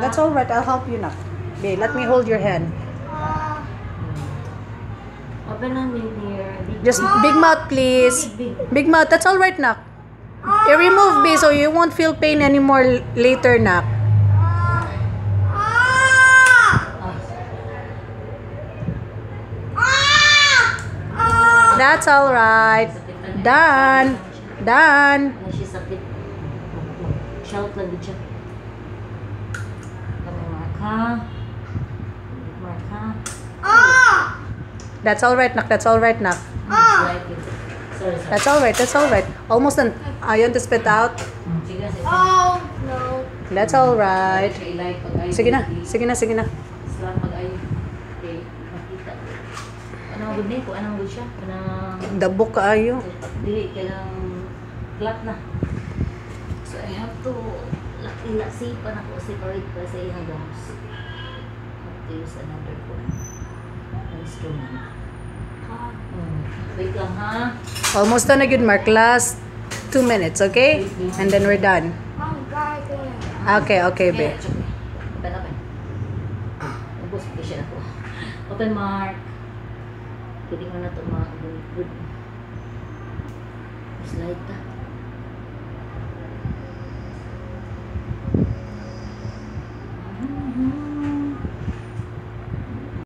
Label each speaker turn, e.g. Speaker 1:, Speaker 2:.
Speaker 1: That's all right. I'll help you now. Babe, let me hold your hand.
Speaker 2: Open on me here.
Speaker 1: Just big mouth, please. Big mouth. That's all right, Nak. I-remove, babe, so you won't feel pain anymore later, Nak. That's all right. Done. Done.
Speaker 2: Ano siya sakit? Shout lang din siya. Kami mark ha. Mark ha.
Speaker 1: That's all right, Nak. That's all right, Nak.
Speaker 2: Like it. Sorry, sorry.
Speaker 1: That's all right. That's all right. Almost done. You want to spit out?
Speaker 2: Sige, sige.
Speaker 3: Oh, no.
Speaker 1: That's all right.
Speaker 2: Siya ilike pag-ayo.
Speaker 1: Sige na. Sige na. Sige na.
Speaker 2: Sila pag-ayo. Okay, makita. Anong good name ko? Anong good siya? Anong...
Speaker 1: Dabok kaayo.
Speaker 2: Dili, kailang flat na. So, I have to sipan ako, separate pa sa iyang gums. Have to use another one. Instrument. Wait lang ha.
Speaker 1: Almost done again, Mark. Last 2 minutes, okay? And then we're done.
Speaker 3: I'm gargling.
Speaker 1: Okay, okay, babe.
Speaker 2: Open, open. Ubus, patient ako. Open, Mark. Pwede mo na ito mga good. Slide ka.